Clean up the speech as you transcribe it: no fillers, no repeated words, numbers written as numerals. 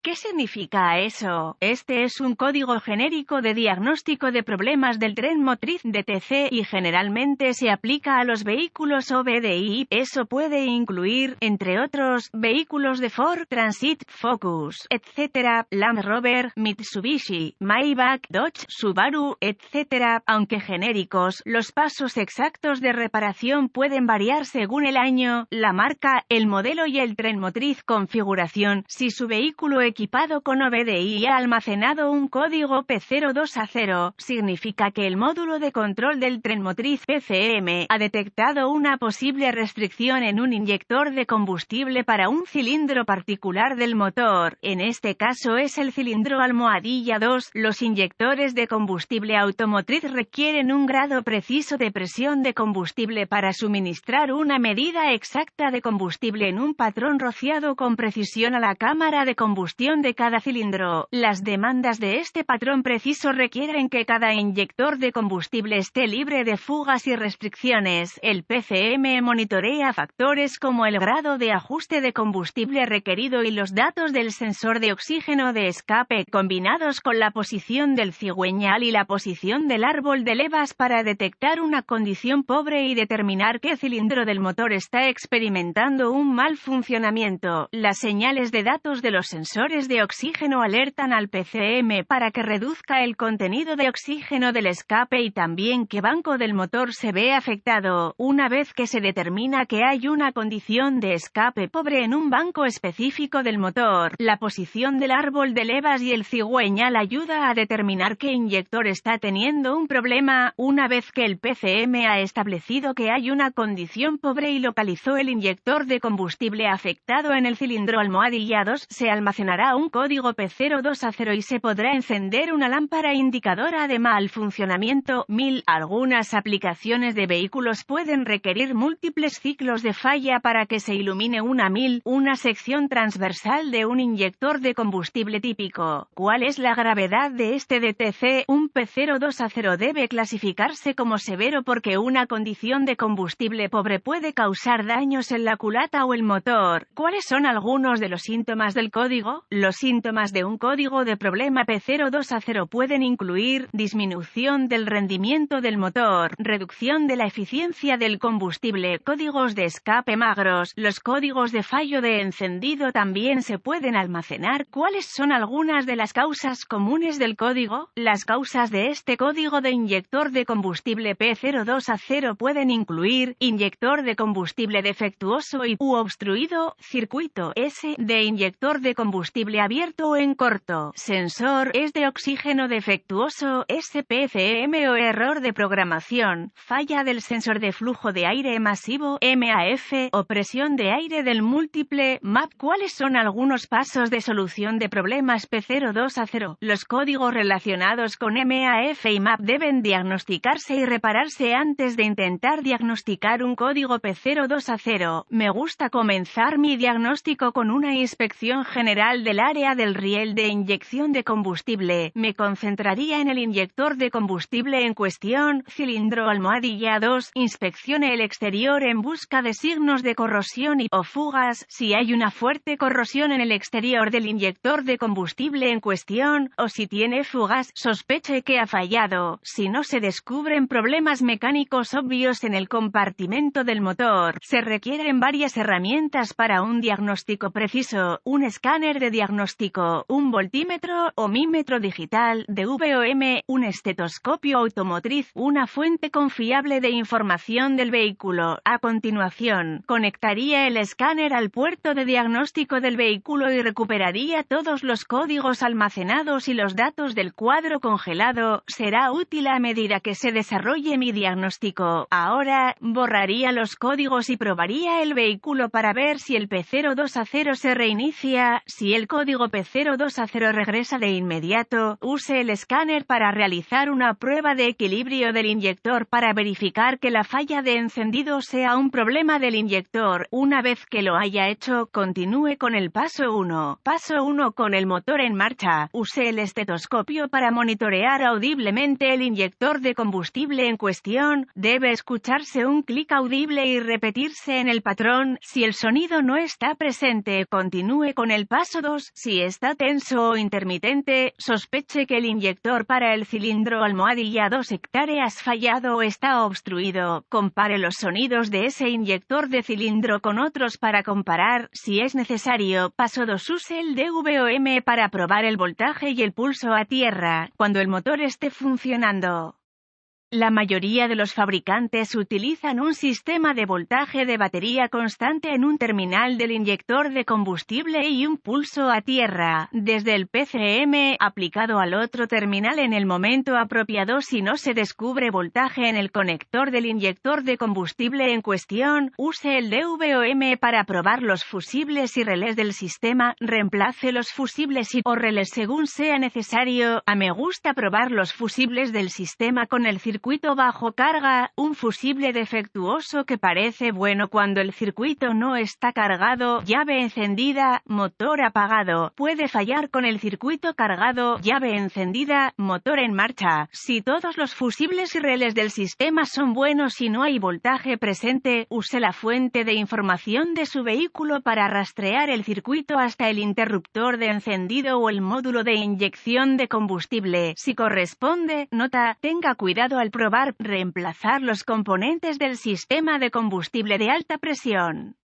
¿Qué significa eso? Este es un código genérico de diagnóstico de problemas del tren motriz DTC y generalmente se aplica a los vehículos OBDI. Eso puede incluir, entre otros, vehículos de Ford, Transit, Focus, etc., Land Rover, Mitsubishi, Maybach, Dodge, Subaru, etc. Aunque genéricos, los pasos exactos de reparación pueden variar según el año, la marca, el modelo y el tren motriz configuración. Si su vehículo equipado con OBDI ha almacenado un código P02A0, significa que el módulo de control del tren motriz PCM ha detectado una posible restricción en un inyector de combustible para un cilindro particular del motor. En este caso es el cilindro almohadilla 2. Los inyectores de combustible automotriz requieren un grado preciso de presión de combustible para suministrar una medida exacta de combustible en un patrón rociado con precisión a la cámara de combustión de cada cilindro. Las demandas de este patrón preciso requieren que cada inyector de combustible esté libre de fugas y restricciones. El PCM monitorea factores como el grado de ajuste de combustible requerido y los datos del sensor de oxígeno de escape, combinados con la posición del cigüeñal y la posición del árbol de levas para detectar una condición pobre y determinar qué cilindro del motor está experimentando un mal funcionamiento. Las señales de datos de los sensores de oxígeno alertan al PCM para que reduzca el contenido de oxígeno del escape y también que banco del motor se ve afectado. Una vez que se determina que hay una condición de escape pobre en un banco específico del motor, la posición del árbol de levas y el cigüeñal ayuda a determinar qué inyector está teniendo un problema. Una vez que el PCM ha establecido que hay una condición pobre y localizó el inyector de combustible afectado en el cilindro almohadilla 2, se almacenará un código P02A0 y se podrá encender una lámpara indicadora de mal funcionamiento. Algunas aplicaciones de vehículos pueden requerir múltiples ciclos de falla para que se ilumine una sección transversal de un inyector de combustible típico. ¿Cuál es la gravedad de este DTC? Un P02A0 debe clasificarse como severo porque una condición de combustible pobre puede causar daños en la culata o el motor. ¿Cuáles son algunos de los síntomas del código? Los síntomas de un código de problema P02A0 pueden incluir disminución del rendimiento del motor, reducción de la eficiencia del combustible, códigos de escape magros. Los códigos de fallo de encendido también se pueden almacenar. ¿Cuáles son algunas de las causas comunes del código? Las causas de este código de inyector de combustible P02A0 pueden incluir inyector de combustible defectuoso u obstruido, circuito S de inyector de combustible abierto o en corto, sensor es de oxígeno defectuoso, SPCM o error de programación, falla del sensor de flujo de aire masivo, MAF, o presión de aire del múltiple, MAP. ¿Cuáles son algunos pasos de solución de problemas P02A0? Los códigos relacionados con MAF y MAP deben diagnosticarse y repararse antes de intentar diagnosticar un código P02A0. Me gusta comenzar mi diagnóstico con una inspección general del área del riel de inyección de combustible. Me concentraría en el inyector de combustible en cuestión, cilindro almohadilla 2, inspeccione el exterior en busca de signos de corrosión o fugas. Si hay una fuerte corrosión en el exterior del inyector de combustible en cuestión, o si tiene fugas, sospeche que ha fallado. Si no se descubren problemas mecánicos obvios en el compartimento del motor, se requieren varias herramientas para un diagnóstico preciso: un escáner de diagnóstico, un voltímetro o mímetro digital, DVOM, un estetoscopio automotriz, una fuente confiable de información del vehículo. A continuación, conectaría el escáner al puerto de diagnóstico del vehículo y recuperaría todos los códigos almacenados y los datos del cuadro congelado. Será útil a medida que se desarrolle mi diagnóstico. Ahora, borraría los códigos y probaría el vehículo para ver si el P02A0 se reinicia. Si el código P02A0 regresa de inmediato, use el escáner para realizar una prueba de equilibrio del inyector para verificar que la falla de encendido sea un problema del inyector. Una vez que lo haya hecho, continúe con el paso 1. Paso 1. Con el motor en marcha, use el estetoscopio para monitorear audiblemente el inyector de combustible en cuestión. Debe escucharse un clic audible y repetirse en el patrón. Si el sonido no está presente, continúe con el paso 2. 2. Si está tenso o intermitente, sospeche que el inyector para el cilindro almohadilla 2 hectáreas fallado o está obstruido. Compare los sonidos de ese inyector de cilindro con otros para comparar. Si es necesario, paso 2. Use el DVOM para probar el voltaje y el pulso a tierra, cuando el motor esté funcionando. La mayoría de los fabricantes utilizan un sistema de voltaje de batería constante en un terminal del inyector de combustible y un pulso a tierra, desde el PCM, aplicado al otro terminal en el momento apropiado. Si no se descubre voltaje en el conector del inyector de combustible en cuestión, use el DVOM para probar los fusibles y relés del sistema, reemplace los fusibles o relés según sea necesario. Me gusta probar los fusibles del sistema con el circuito bajo carga, un fusible defectuoso que parece bueno cuando el circuito no está cargado, llave encendida, motor apagado, puede fallar con el circuito cargado, llave encendida, motor en marcha. Si todos los fusibles y relés del sistema son buenos y no hay voltaje presente, use la fuente de información de su vehículo para rastrear el circuito hasta el interruptor de encendido o el módulo de inyección de combustible. Si corresponde, nota, tenga cuidado al probar, reemplazar los componentes del sistema de combustible de alta presión.